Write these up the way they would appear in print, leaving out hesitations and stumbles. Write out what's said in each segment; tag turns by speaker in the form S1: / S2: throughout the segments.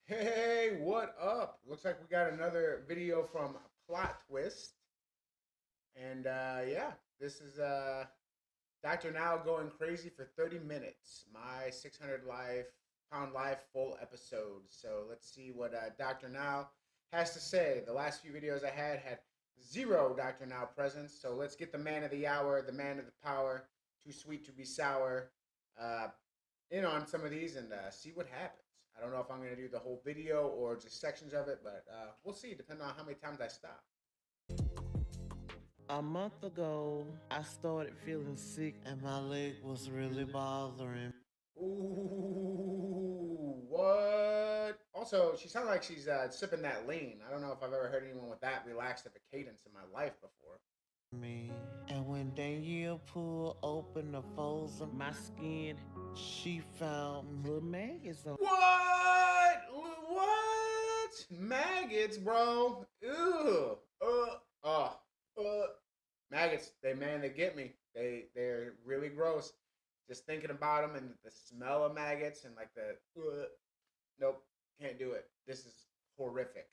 S1: Hey, what up? Looks like we got another video from Plot Twist. And yeah, this is Dr. Now going crazy for 30 minutes. My 600 pound life full episode. So let's see what Dr. Now has to say. The last few videos I had zero Dr. Now presence. So let's get the man of the hour, the man of the power, too sweet to be sour, uh, in on some of these and see what happens. I don't know if I'm going to do the whole video or just sections of it, but we'll see, depending on how many times I stop.
S2: A month ago, I started feeling sick and my leg was really bothering.
S1: Ooh, what? Also, she sounds like she's sipping that lean. I don't know if I've ever heard anyone with that relaxed of a cadence in my life before.
S2: Me. And when Danielle pulled open the folds of my skin, she found little maggots on.
S1: What? What? Maggots, bro. Ew. Uh. Maggots. They get me. They're really gross. Just thinking about them and the smell of maggots and like the. Nope. Can't do it. This is horrific.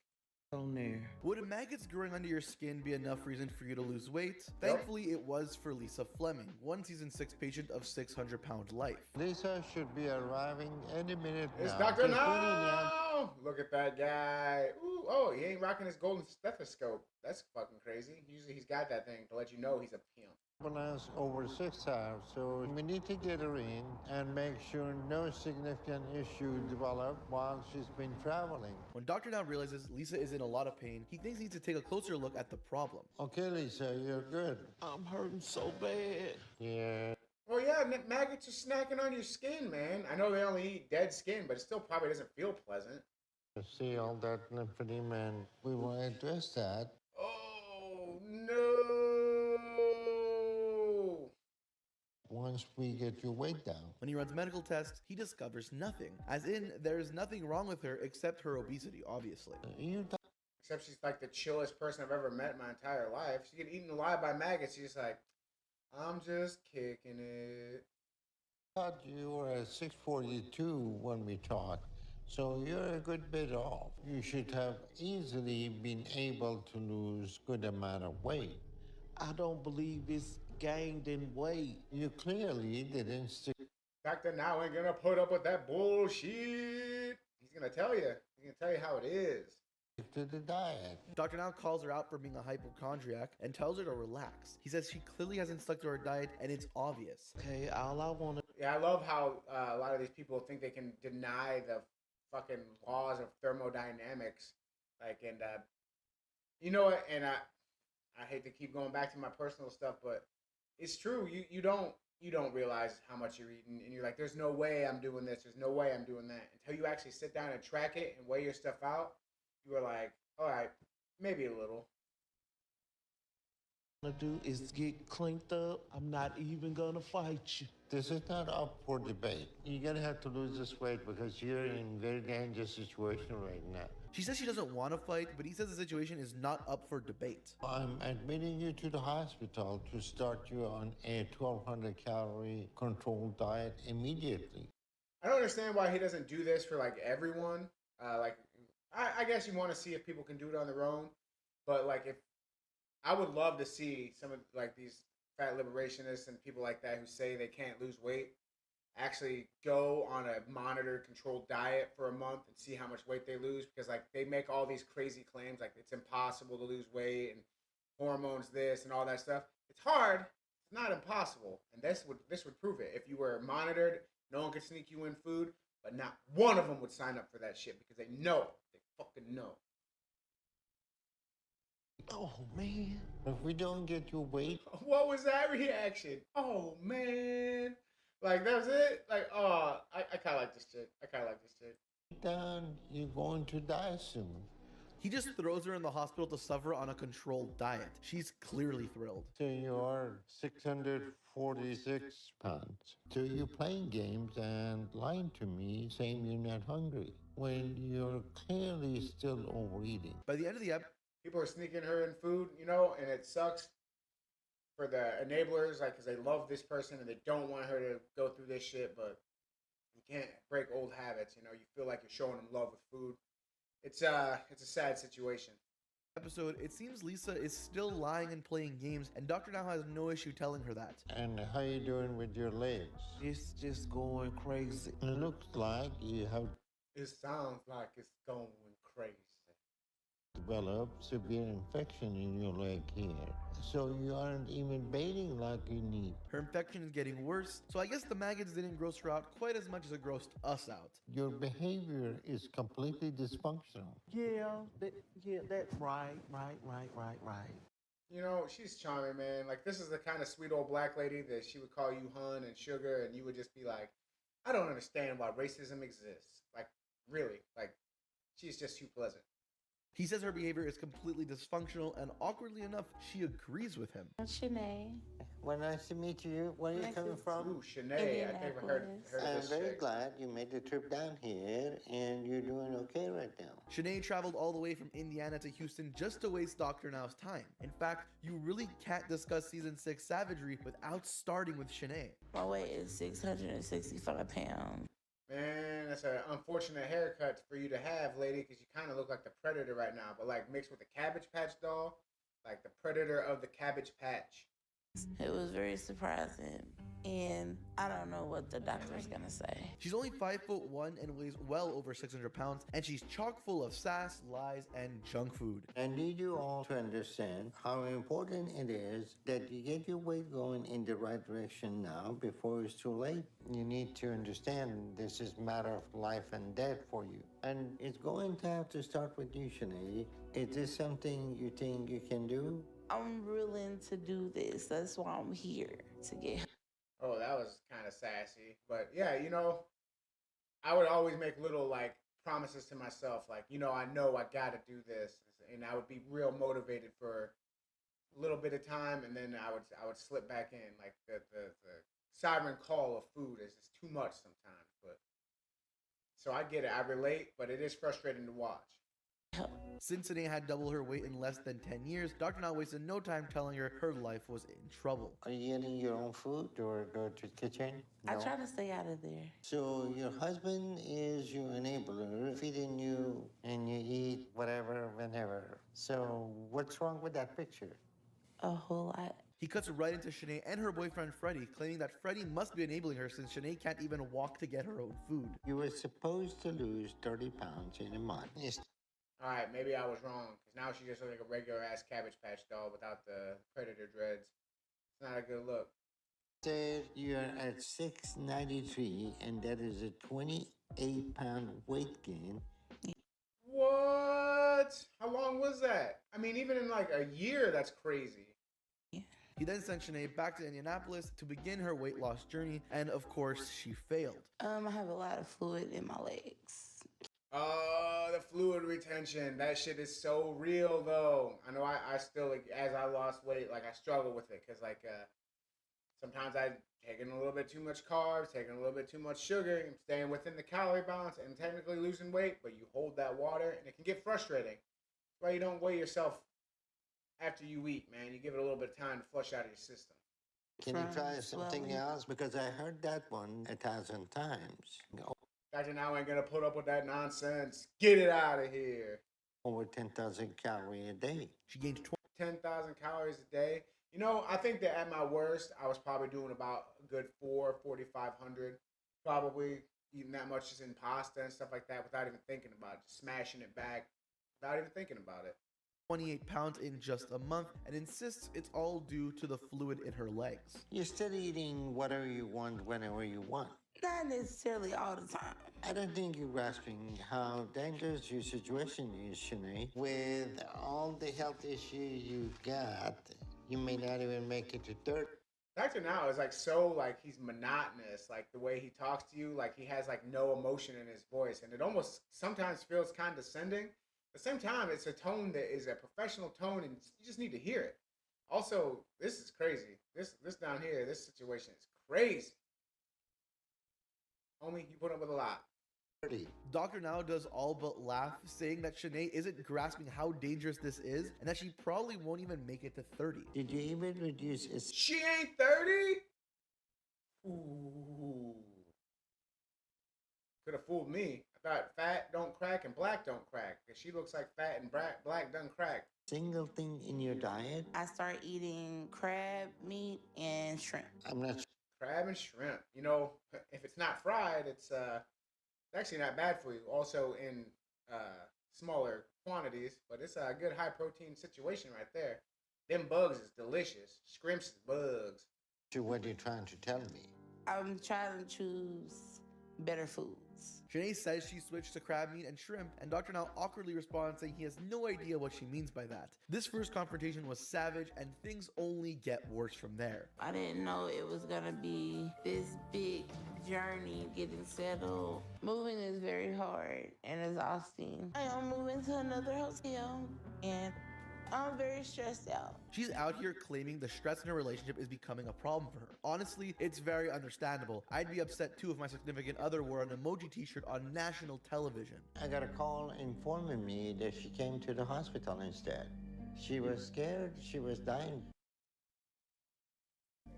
S2: On there.
S3: Would maggots growing under your skin be enough reason for you to lose weight?
S1: Yep.
S3: Thankfully, it was for Lisa Fleming, one season 6 patient of 600-pound life.
S4: Lisa should be arriving any minute
S1: It's
S4: now.
S1: Dr.
S4: Just put it in.
S1: No! Look at that guy. Ooh, oh, he ain't rocking his golden stethoscope. That's fucking crazy. Usually he's got that thing to let you know he's a pimp.
S4: Ambulance over 6 hours, so we need to get her in and make sure no significant issue develop while she's been traveling.
S3: When Dr. Now realizes Lisa is in a lot of pain, he thinks he needs to take a closer look at the problem.
S4: Okay, Lisa, you're good.
S2: I'm hurting so bad.
S4: Yeah.
S1: Oh yeah, maggots are snacking on your skin, man. I know they only eat dead skin, but it still probably doesn't feel pleasant.
S4: You see all that lymphedema, and we will address that.
S1: Oh no!
S4: Once we get your weight down.
S3: When he runs medical tests, he discovers nothing. As in, there is nothing wrong with her except her obesity, obviously.
S1: Except she's like the chillest person I've ever met in my entire life. She get eaten alive by maggots. She's just like, I'm just kicking it.
S4: Thought you were at 642 when we talked, so you're a good bit off. You should have easily been able to lose good amount of weight.
S2: I don't believe it's gained in weight.
S4: You clearly didn't stick
S1: Dr. Now ain't gonna put up with that bullshit. He's gonna tell you. He's gonna tell you how it is.
S4: to the diet.
S3: Dr. Now calls her out for being a hypochondriac and tells her to relax. He says she clearly hasn't stuck to her diet and it's obvious.
S2: Okay, all I want to.
S1: Yeah, I love how a lot of these people think they can deny the fucking laws of thermodynamics. Like, and you know what? And I hate to keep going back to my personal stuff, but it's true. You don't realize how much you're eating, and you're like, there's no way I'm doing this. There's no way I'm doing that until you actually sit down and track it and weigh your stuff out. You are like, all right, maybe a little.
S2: Do is get cleaned up. I'm not even gonna fight you.
S4: This is not up for debate. You're gonna have to lose this weight because you're in a very dangerous situation right now.
S3: She says she doesn't want to fight, but he says the situation is not up for debate.
S4: I'm admitting you to the hospital to start you on a 1,200 calorie controlled diet immediately.
S1: I don't understand why he doesn't do this for like everyone. I guess you want to see if people can do it on their own, but like if I would love to see some of like these fat liberationists and people like that who say they can't lose weight actually go on a monitored controlled diet for a month and see how much weight they lose, because like they make all these crazy claims like it's impossible to lose weight and hormones this and all that stuff. It's hard. It's not impossible, and this would prove it. If you were monitored, no one could sneak you in food, but not one of them would sign up for that shit because they know. They fucking know.
S2: Oh man.
S4: If we don't get your weight
S1: What was that reaction? Oh man. Like that was it? Like, oh, I kinda like this chick. I kinda like this chick.
S4: down, you're going to die soon.
S3: He just throws her in the hospital to suffer on a controlled diet. She's clearly thrilled.
S4: So you are 646 pounds. So you're playing games and lying to me, saying you're not hungry when you're clearly still overeating.
S3: By the end of the episode,
S1: People are sneaking her in food, and it sucks for the enablers, like, because they love this person and they don't want her to go through this shit, but you can't break old habits, you feel like you're showing them love with food. it's a sad situation.
S3: Episode, it seems Lisa is still lying and playing games, and Dr. Now has no issue telling her that.
S4: And how you doing with your legs?
S2: It's just going crazy.
S4: It looks like you have
S1: It sounds like it's going crazy.
S4: developed severe infection in your leg here. So you aren't even bathing like you need.
S3: Her infection is getting worse, so I guess the maggots didn't gross her out quite as much as it grossed us out.
S4: Your behavior is completely dysfunctional.
S2: Yeah, that's right.
S1: You know, she's charming, man. Like, this is the kind of sweet old black lady that she would call you hun and sugar, and you would just be like, I don't understand why racism exists. Like, really. Like, she's just too pleasant.
S3: He says her behavior is completely dysfunctional, and awkwardly enough, she agrees with him.
S5: Shanae.
S4: Well, nice to meet you. Where are you
S5: Nice
S4: coming
S5: to
S4: from?
S1: Ooh, Shanae. I never heard of
S4: I'm
S1: this
S4: very
S1: chick.
S4: glad you made the trip down here and you're doing okay right now.
S3: Shanae traveled all the way from Indiana to Houston just to waste Dr. Now's time. In fact, you really can't discuss season 6 savagery without starting with Shanae.
S5: My weight is 665 pounds.
S1: Man, that's an unfortunate haircut for you to have, lady, because you kind of look like the Predator right now, but like mixed with the Cabbage Patch doll, like the Predator of the Cabbage Patch.
S5: It was very surprising, and I don't know what the doctor's gonna say.
S3: She's only 5'1" and weighs well over 600 pounds, and she's chock full of sass, lies, and junk food.
S4: I need you all to understand how important it is that you get your weight going in the right direction now before it's too late. You need to understand this is a matter of life and death for you. And it's going to have to start with you, Shanae. Is this something you think you can do?
S5: I'm willing to do this. That's why I'm here to get.
S1: Oh, that was kind of sassy. But yeah, you know, I would always make little like promises to myself, like, you know I gotta do this. And I would be real motivated for a little bit of time, and then I would slip back in. Like the siren call of food is just too much sometimes. But so I get it, I relate, but it is frustrating to watch.
S3: Since Shanae had double her weight in less than 10 years, Dr. Now wasted no time telling her her life was in trouble.
S4: Are you getting your own food or go to the kitchen?
S5: I try to stay out of there.
S4: So your husband is your enabler, feeding you and you eat whatever, whenever. So what's wrong with that picture?
S5: A whole lot.
S3: He cuts right into Shanae and her boyfriend Freddie, claiming that Freddie must be enabling her since Shanae can't even walk to get her own food.
S4: You were supposed to lose 30 pounds in a month.
S1: All right, maybe I was wrong, because now she just looks like a regular ass Cabbage Patch doll without the Predator dreads. It's not a good look.
S4: Said you're at 693, and that is a 28-pound weight gain.
S1: What? How long was that? I mean, even in like a year, that's crazy.
S3: He then sent Shanae back to Indianapolis to begin her weight loss journey, and of course, she failed.
S5: I have a lot of fluid in my legs.
S1: Oh, the fluid retention. That shit is so real, though. I know I still, like, as I lost weight, like, I struggle with it. Because, like, sometimes I'm taking a little bit too much carbs, taking a little bit too much sugar. I'm staying within the calorie balance and technically losing weight. But you hold that water, and it can get frustrating. That's why you don't weigh yourself after you eat, man. You give it a little bit of time to flush out of your system.
S4: Can you try
S5: From
S4: something
S5: swelling.
S4: else? Because I heard that one 1,000 times.
S1: Dr. Now ain't gonna put up with that nonsense. Get it out of here.
S4: Over 10,000 calories a day.
S3: She gained
S1: 10,000 calories a day. You know, I think that at my worst, I was probably doing about a good 4,500. Probably eating that much just in pasta and stuff like that without even thinking about it. Just smashing it back without even thinking about it.
S3: 28 pounds in just a month and insists it's all due to the fluid in her legs.
S4: You're still eating whatever you want, whenever you want.
S5: Not necessarily all the time.
S4: I don't think you're grasping how dangerous your situation is, Shanae. With all the health issues you got, you may not even make it to 30.
S1: Dr. Now is like so like he's monotonous, like the way he talks to you, like he has like no emotion in his voice, and it almost sometimes feels condescending. At the same time, it's a tone that is a professional tone, and you just need to hear it. Also, this is crazy. This down here, this situation is crazy. Homie, you put up with a lot.
S4: 30.
S3: Dr. Now does all but laugh, saying that Shanae isn't grasping how dangerous this is and that she probably won't even make it to 30.
S4: Did you even reduce a
S1: She ain't 30? Ooh. Could have fooled me. I thought fat don't crack and black don't crack. because she looks like fat and black done crack.
S4: Single thing in your diet?
S5: I start eating crab meat and shrimp.
S4: I'm not
S1: Crab and shrimp. You know, if it's not fried, it's actually not bad for you. Also in smaller quantities, but it's a good high protein situation right there. Them bugs is delicious. Shrimps is bugs.
S4: sure what you're trying to tell me.
S5: I'm trying to choose better foods.
S3: Shanae says she switched to crab meat and shrimp, and Dr. Now awkwardly responds saying he has no idea what she means by that. This first confrontation was savage, and things only get worse from there.
S5: I didn't know it was gonna be this big journey getting settled. Moving is very hard and exhausting. I am moving to another hotel and I'm very stressed out.
S3: She's out here claiming the stress in her relationship is becoming a problem for her. Honestly, it's very understandable. I'd be upset too if my significant other wore an emoji t-shirt on national television.
S4: I got a call informing me that she came to the hospital instead. She was scared she was dying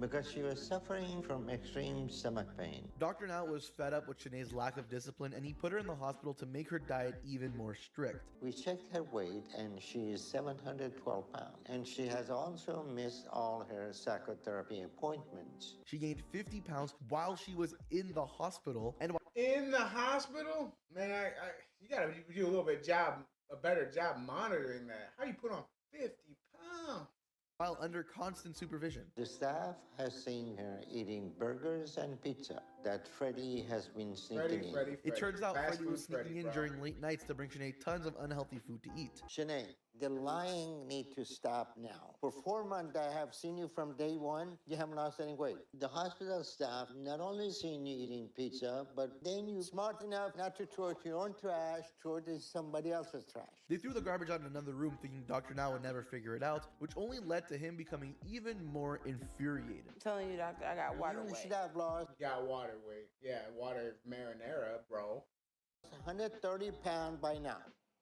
S4: because she was suffering from extreme stomach pain.
S3: Dr. Now was fed up with Shanae's lack of discipline, and he put her in the hospital to make her diet even more strict.
S4: We checked her weight and she is 712 pounds. And she has also missed all her psychotherapy appointments.
S3: She gained 50 pounds while she was in the hospital, and
S1: In the hospital, man, you gotta do a little bit a better job monitoring that. How do you put on 50 pounds?
S3: while under constant supervision.
S4: The staff has seen her eating burgers and pizza that Freddie has been sneaking in.
S3: It turns out
S1: Fast
S3: Freddie was
S1: food
S3: sneaking in
S1: bro.
S3: during late nights to bring Shanae tons of unhealthy food to eat.
S4: Shanae, the lying need to stop now. For 4 months, I have seen you from day one. You haven't lost any weight. The hospital staff not only seen you eating pizza, but then you smart enough not to throw it your own trash, throw it in somebody else's trash.
S3: They threw the garbage out in another room thinking Dr. Now would never figure it out, which only led to him becoming even more infuriated.
S5: I'm telling you, doctor, I got water
S4: You
S5: weight.
S4: should have lost
S1: You got water weight. Yeah, water marinara, bro.
S4: 130 pounds by now.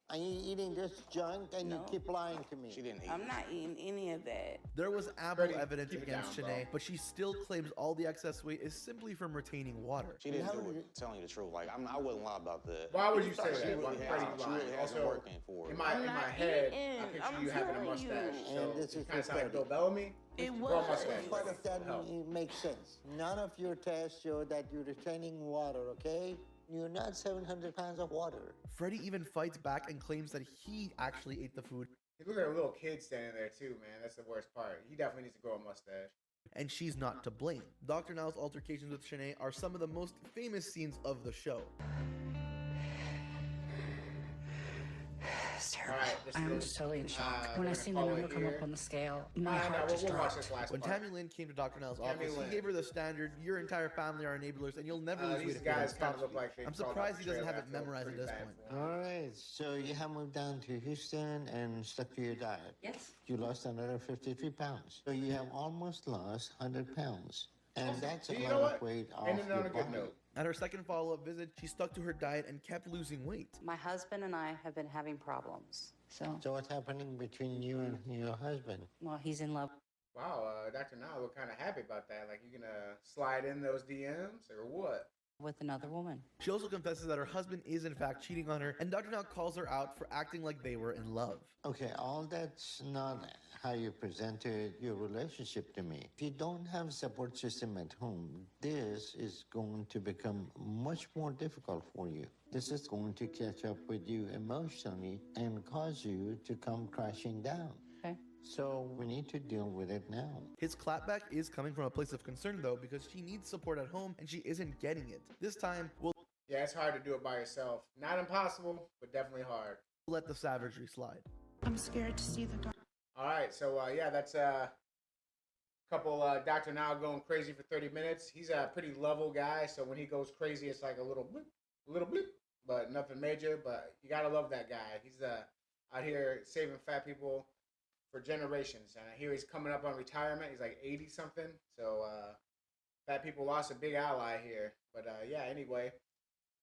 S4: And you eating this junk and you
S5: No.
S4: keep lying to me.
S6: She didn't eat.
S5: I'm not eating any of that.
S3: There was ample
S1: Freddie,
S3: evidence
S1: keep it
S3: against
S1: down,
S3: Shanae,
S1: bro.
S3: but she still claims all the excess weight is simply from retaining water.
S6: She didn't
S4: How
S6: do
S4: would
S6: it.
S4: you-
S6: Telling you the truth, like I wouldn't lie about that.
S1: Why would you say
S6: She
S1: that?
S6: really
S1: Why
S6: has-
S1: Freddie
S6: she
S1: lying?
S6: really hasn't
S1: Also,
S6: working for
S1: in
S6: it.
S1: my
S5: I'm not
S1: head,
S5: eating.
S1: I picture
S5: I'm
S1: you having a
S5: telling you.
S1: mustache. So
S4: And this
S1: you
S4: is
S1: kind of sound like
S4: Freddie.
S1: Bill Bellamy.
S5: It
S1: Grow a
S5: was.
S1: mustache.
S4: Part of that
S1: Help.
S4: makes sense. None of your tests show that you're retaining water, okay? You're not 700 pounds of water.
S3: Freddie even fights back and claims that he actually ate the food
S1: You look at a little kid standing there too, man. That's the worst part. He definitely needs to grow a mustache.
S3: and she's not to blame. Dr. Now's altercations with Shanae are some of the most famous scenes of the show.
S7: It's terrible.
S1: All right, this
S7: I'm
S1: is-
S7: just totally in shock.
S1: we're
S7: when I
S1: gonna
S7: seen the
S1: follow
S7: number
S1: it
S7: come
S1: here.
S7: up on the scale, my
S1: Nah,
S7: heart just
S1: we'll watch
S7: dropped.
S1: this last
S3: When
S1: part.
S3: Tammy Lynn came to Dr. Now's
S1: Tammy
S3: office, he
S1: Lynn.
S3: gave her the standard, your entire family are enablers and you'll never lose weight
S1: These
S3: if you don't
S1: guys kind
S3: stop
S1: of look
S3: speak."
S1: like they
S3: I'm
S1: crawled
S3: surprised
S1: off
S3: he
S1: the
S3: doesn't
S1: trailer.
S3: have it
S1: I feel
S3: memorized at
S1: pretty
S3: this
S1: bad
S3: point.
S1: for him.
S4: All right, so you have moved down to Houston and stuck to your diet.
S7: Yes.
S4: You lost another 53 pounds. So you have almost lost 100 pounds. And that's a
S1: You
S4: lot
S1: know
S4: of
S1: what?
S4: weight off
S1: Ended
S4: your
S1: on a good
S4: body.
S1: note.
S3: At her second follow-up visit, she stuck to her diet and kept losing weight.
S8: My husband and I have been having problems. So,
S4: So what's happening between you and your husband?
S8: well, he's in love.
S1: Wow, Dr. Now look kind of happy about that. Like, you gonna slide in those DMs or what?
S8: With another woman.
S3: She also confesses that her husband is in fact cheating on her, and Dr. Now calls her out for acting like they were in love.
S4: Okay, all that's not how you presented your relationship to me. If you don't have a support system at home, this is going to become much more difficult for you. This is going to catch up with you emotionally and cause you to come crashing down.
S8: Okay.
S4: So we need to deal with it now.
S3: His clapback is coming from a place of concern though, because she needs support at home and she isn't getting it. This time, we'll
S1: Yeah, it's hard to do it by yourself. Not impossible, but definitely hard.
S3: let the savagery slide.
S9: I'm scared to see the dark.
S1: All right, so yeah, that's a couple Dr. Now going crazy for 30 minutes. He's a pretty level guy, so when he goes crazy, it's like a little blip, but nothing major. But you gotta love that guy. He's out here saving fat people for generations, and I hear he's coming up on retirement. He's like 80 something, so fat people lost a big ally here. But yeah, anyway,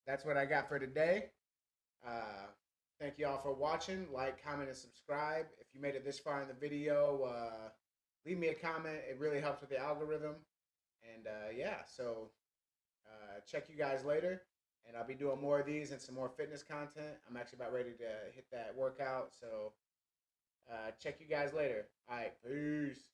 S1: that's what I got for today. Thank you all for watching. Like, comment, and subscribe. If you made it this far in the video, leave me a comment. It really helps with the algorithm. And yeah, so check you guys later. And I'll be doing more of these and some more fitness content. I'm actually about ready to hit that workout. So check you guys later. All right, peace.